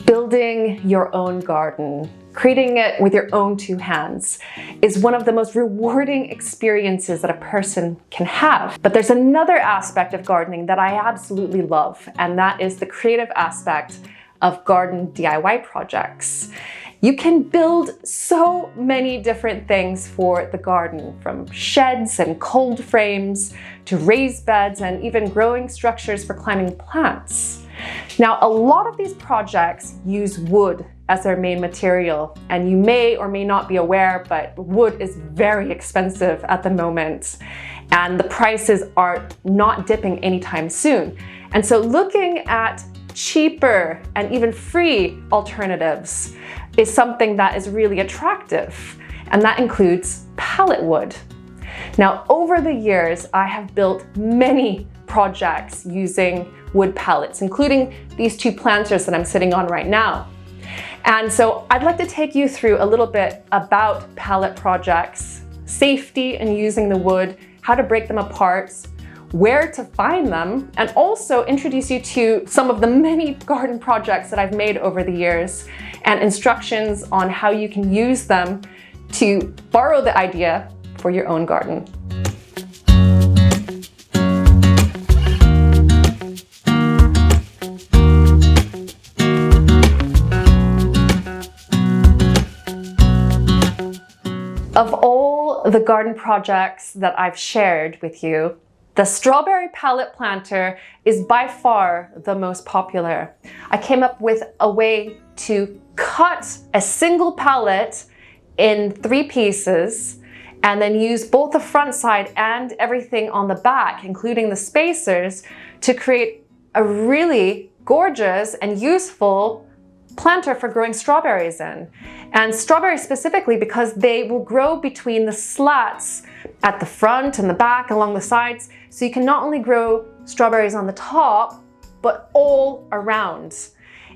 Building your own garden, creating it with your own two hands, is one of the most rewarding experiences that a person can have. But there's another aspect of gardening that I absolutely love, and that is the creative aspect of garden DIY projects. You can build so many different things for the garden, from sheds and cold frames to raised beds and even growing structures for climbing plants. Now, a lot of these projects use wood as their main material, and you may or may not be aware, but wood is very expensive at the moment, and the prices are not dipping anytime soon. And so looking at cheaper and even free alternatives is something that is really attractive, and that includes pallet wood. Now, over the years, I have built many projects using wood pallets, including these two planters that I'm sitting on right now. And so I'd like to take you through a little bit about pallet projects, safety in using the wood, how to break them apart, where to find them, and also introduce you to some of the many garden projects that I've made over the years and instructions on how you can use them to borrow the idea for your own garden. Of all the garden projects that I've shared with you, the strawberry pallet planter is by far the most popular. I came up with a way to cut a single pallet in 3 pieces and then use both the front side and everything on the back, including the spacers, to create a really gorgeous and useful planter for growing strawberries in. And strawberries specifically because they will grow between the slats at the front and the back, along the sides. So you can not only grow strawberries on the top, but all around.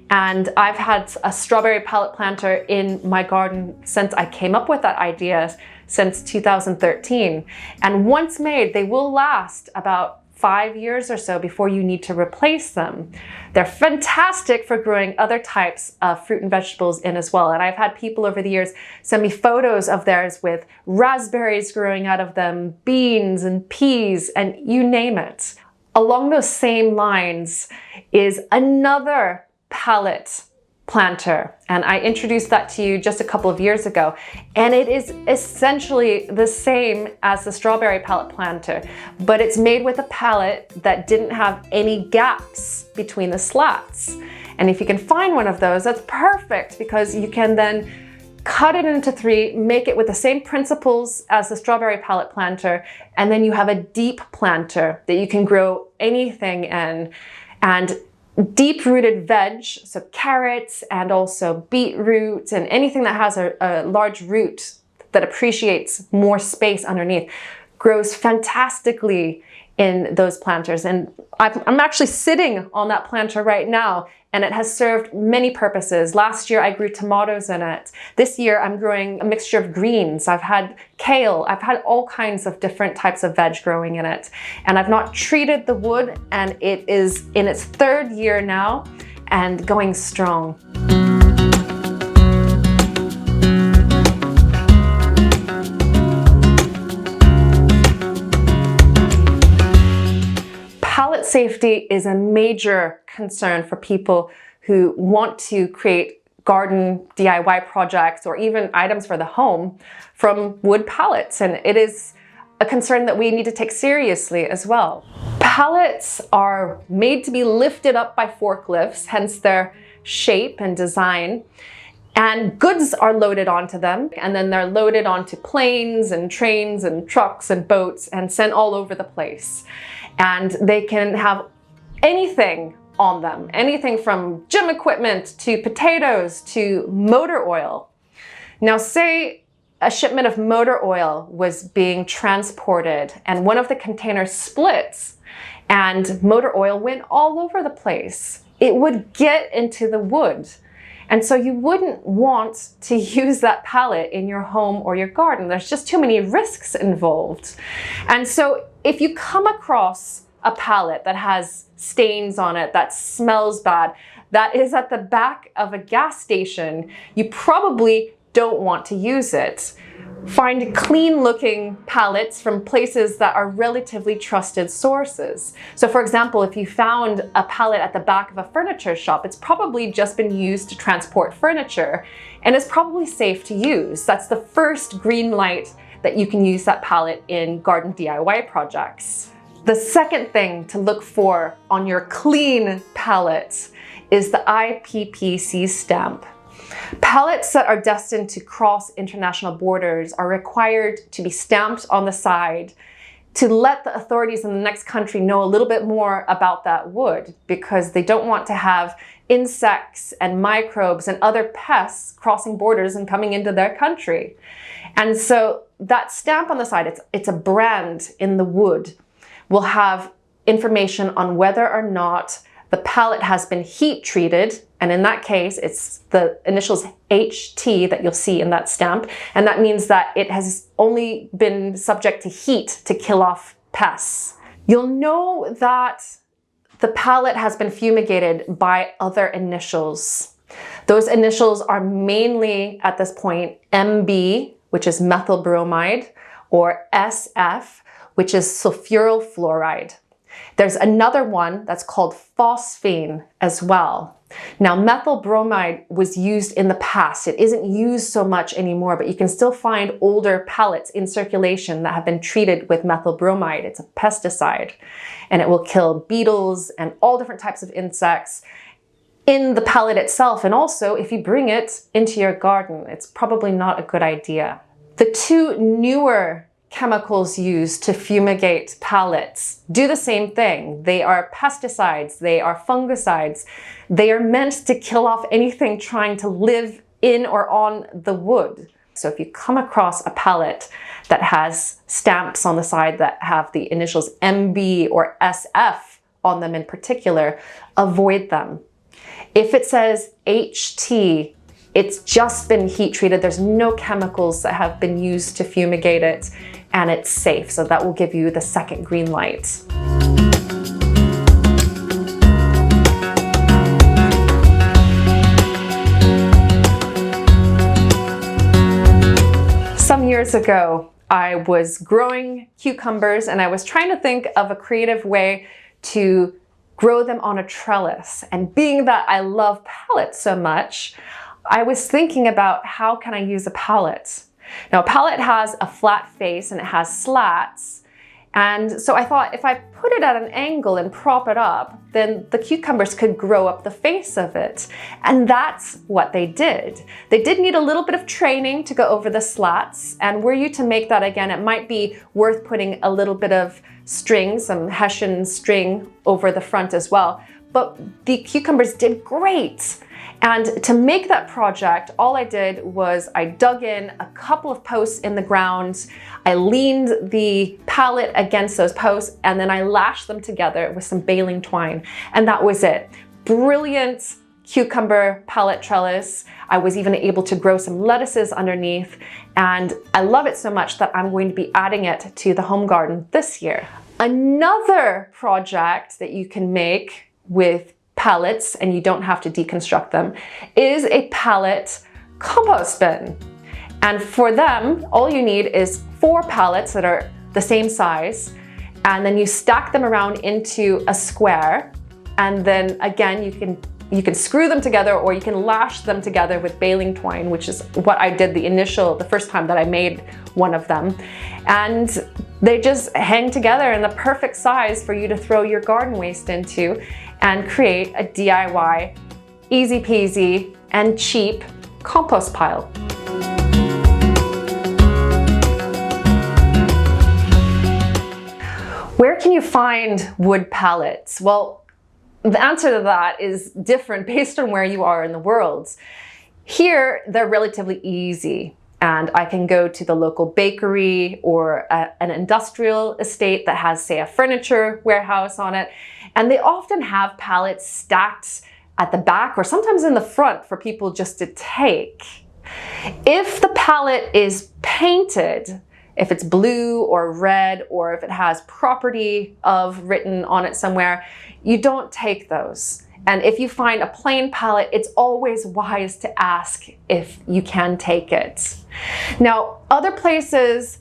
And I've had a strawberry pallet planter in my garden since I came up with that idea, since 2013. And once made, they will last about 5 years or so before you need to replace them. They're fantastic for growing other types of fruit and vegetables in as well. And I've had people over the years send me photos of theirs with raspberries growing out of them, beans and peas, and you name it. Along those same lines is another pallet planter, and I introduced that to you just a couple of years ago, and it is essentially the same as the strawberry pallet planter, but it's made with a pallet that didn't have any gaps between the slats. And if you can find one of those, that's perfect, because you can then cut it into 3, make it with the same principles as the strawberry pallet planter, and then you have a deep planter that you can grow anything in. And deep-rooted veg, so carrots and also beetroot and anything that has a large root that appreciates more space underneath, grows fantastically in those planters. And I'm actually sitting on that planter right now, and it has served many purposes. Last year I grew tomatoes in it. This year I'm growing a mixture of greens. I've had kale. I've had all kinds of different types of veg growing in it. And I've not treated the wood, and it is in its 3rd year now and going strong. Pallet safety is a major concern for people who want to create garden DIY projects or even items for the home from wood pallets, and it is a concern that we need to take seriously as well. Pallets are made to be lifted up by forklifts, hence their shape and design, and goods are loaded onto them, and then they're loaded onto planes and trains and trucks and boats and sent all over the place. And they can have anything on them, anything from gym equipment to potatoes to motor oil. Now, say a shipment of motor oil was being transported and one of the containers splits and motor oil went all over the place. It would get into the wood. And so you wouldn't want to use that pallet in your home or your garden. There's just too many risks involved. And so if you come across a pallet that has stains on it, that smells bad, that is at the back of a gas station, you probably don't want to use it. Find clean looking pallets from places that are relatively trusted sources. So for example, if you found a pallet at the back of a furniture shop, it's probably just been used to transport furniture and it's probably safe to use. That's the first green light that you can use that pallet in garden DIY projects. The second thing to look for on your clean pallets is the Ippc Stamp. Pallets that are destined to cross international borders are required to be stamped on the side to let the authorities in the next country know a little bit more about that wood, because they don't want to have insects and microbes and other pests crossing borders and coming into their country. And so that stamp on the side, it's a brand in the wood, will have information on whether or not the pallet has been heat treated, and in that case, it's the initials HT that you'll see in that stamp, and that means that it has only been subject to heat to kill off pests. You'll know that the pallet has been fumigated by other initials. Those initials are mainly, at this point, MB, which is methyl bromide, or SF, which is sulfuryl fluoride. There's another one that's called phosphine as well. Now, methyl bromide was used in the past. It isn't used so much anymore, but you can still find older pallets in circulation that have been treated with methyl bromide. It's a pesticide, and it will kill beetles and all different types of insects in the pallet itself. And also, if you bring it into your garden, it's probably not a good idea. The two newer chemicals used to fumigate pallets do the same thing. They are pesticides, they are fungicides. They are meant to kill off anything trying to live in or on the wood. So if you come across a pallet that has stamps on the side that have the initials MB or SF on them in particular, avoid them. If it says HT, it's just been heat treated. There's no chemicals that have been used to fumigate it, and it's safe. So that will give you the second green light. Some years ago, I was growing cucumbers and I was trying to think of a creative way to grow them on a trellis. And being that I love pallets so much, I was thinking about how can I use a pallet. Now, a pallet has a flat face and it has slats. And so I thought if I put it at an angle and prop it up, then the cucumbers could grow up the face of it. And that's what they did. They did need a little bit of training to go over the slats. And were you to make that again, it might be worth putting a little bit of string, some Hessian string over the front as well. But the cucumbers did great. And to make that project, all I did was I dug in a couple of posts in the ground, I leaned the pallet against those posts, and then I lashed them together with some baling twine. And that was it. Brilliant cucumber pallet trellis. I was even able to grow some lettuces underneath, and I love it so much that I'm going to be adding it to the home garden this year. Another project that you can make with pallets, and you don't have to deconstruct them, is a pallet compost bin. And for them, all you need is 4 pallets that are the same size, and then you stack them around into a square, and then again you can screw them together, or you can lash them together with baling twine, which is what I did the first time that I made one of them. And they just hang together in the perfect size for you to throw your garden waste into and create a DIY, easy peasy and cheap compost pile. Where can you find wood pallets? Well, the answer to that is different based on where you are in the world. Here, they're relatively easy, and I can go to the local bakery or an industrial estate that has, say, a furniture warehouse on it, and they often have pallets stacked at the back or sometimes in the front for people just to take. If the pallet is painted, if it's blue or red, or if it has property of written on it somewhere, you don't take those. And if you find a plain pallet, it's always wise to ask if you can take it. Now, other places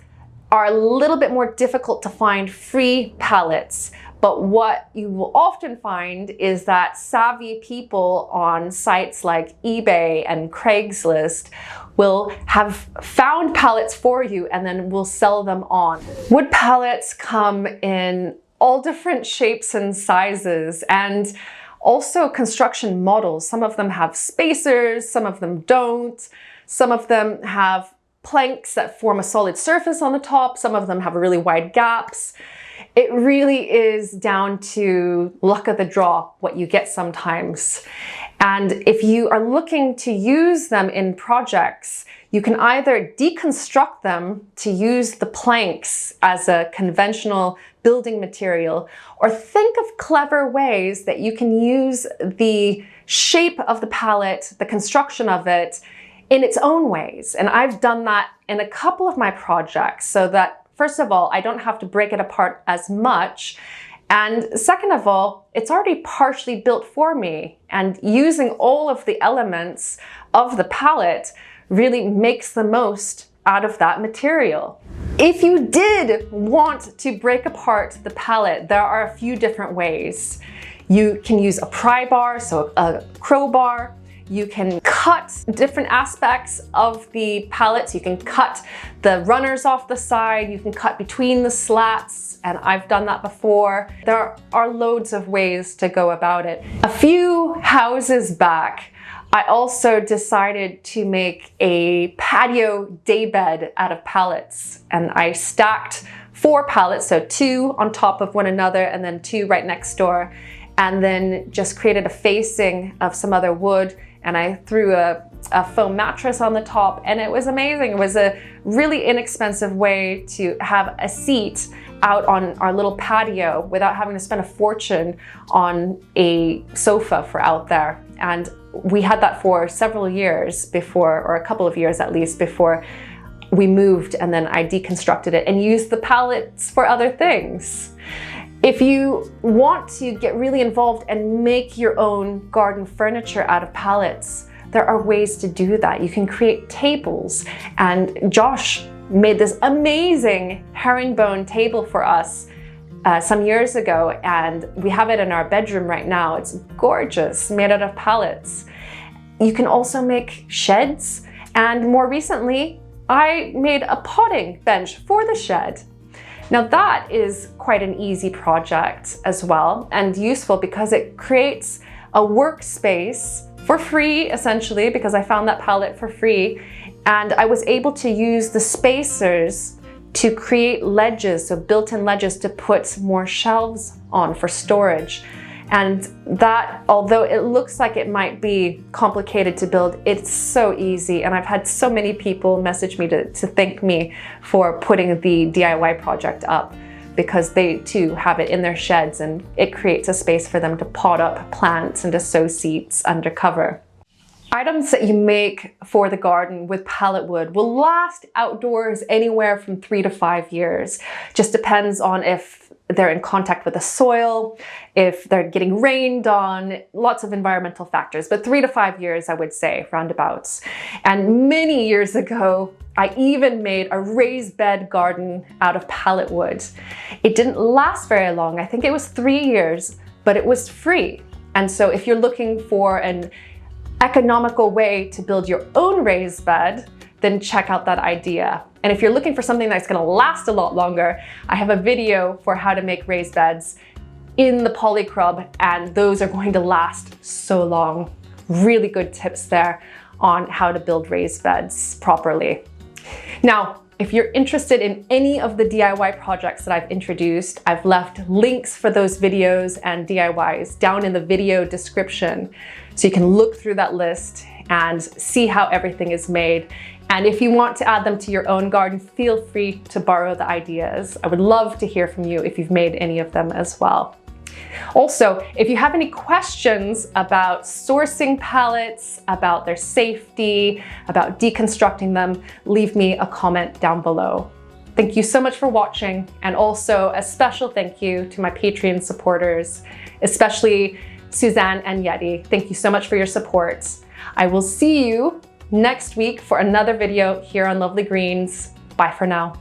are a little bit more difficult to find free pallets, but what you will often find is that savvy people on sites like eBay and Craigslist will have found pallets for you and then will sell them on. Wood pallets come in all different shapes and sizes, and also construction models. Some of them have spacers, some of them don't. Some of them have planks that form a solid surface on the top. Some of them have really wide gaps. It really is down to luck of the draw, what you get sometimes. And if you are looking to use them in projects, you can either deconstruct them to use the planks as a conventional building material, or think of clever ways that you can use the shape of the pallet, the construction of it, in its own ways. And I've done that in a couple of my projects so that, first of all, I don't have to break it apart as much. And second of all, it's already partially built for me. And using all of the elements of the pallet really makes the most out of that material. If you did want to break apart the pallet, there are a few different ways. You can use a pry bar, so a crowbar. You can cut different aspects of the pallets. You can cut the runners off the side. You can cut between the slats, and I've done that before. There are loads of ways to go about it. A few houses back, I also decided to make a patio day bed out of pallets, and I stacked 4 pallets, so 2 on top of one another and then 2 right next door, and then just created a facing of some other wood, and I threw a foam mattress on the top, and it was amazing. It was a really inexpensive way to have a seat out on our little patio without having to spend a fortune on a sofa for out there. And we had that for several years before, or a couple of years at least, before we moved, and then I deconstructed it and used the pallets for other things. If you want to get really involved and make your own garden furniture out of pallets, there are ways to do that. You can create tables, and Josh made this amazing herringbone table for us some years ago, and we have it in our bedroom right now. It's gorgeous, made out of pallets. You can also make sheds, and more recently, I made a potting bench for the shed. Now that is quite an easy project as well, and useful because it creates a workspace for free, essentially, because I found that pallet for free, and I was able to use the spacers to create ledges, so built-in ledges to put more shelves on for storage. And that, although it looks like it might be complicated to build, it's so easy. And I've had so many people message me to thank me for putting the DIY project up, because they too have it in their sheds, and it creates a space for them to pot up plants and to sow seeds under cover. Items that you make for the garden with pallet wood will last outdoors anywhere from 3 to 5 years. Just depends on if they're in contact with the soil, if they're getting rained on, lots of environmental factors, but 3 to 5 years, I would say, roundabouts. And many years ago, I even made a raised bed garden out of pallet wood. It didn't last very long. I think it was 3 years, but it was free. And so if you're looking for an economical way to build your own raised bed, then check out that idea. And if you're looking for something that's going to last a lot longer, I have a video for how to make raised beds in the Polycrub, and those are going to last so long. Really good tips there on how to build raised beds properly. Now, if you're interested in any of the DIY projects that I've introduced, I've left links for those videos and DIYs down in the video description, so you can look through that list and see how everything is made. And if you want to add them to your own garden, feel free to borrow the ideas. I would love to hear from you if you've made any of them as well. Also, if you have any questions about sourcing pallets, about their safety, about deconstructing them, leave me a comment down below. Thank you so much for watching, and also a special thank you to my Patreon supporters, especially Suzanne and Yeti. Thank you so much for your support. I will see you next week for another video here on Lovely Greens. Bye for now.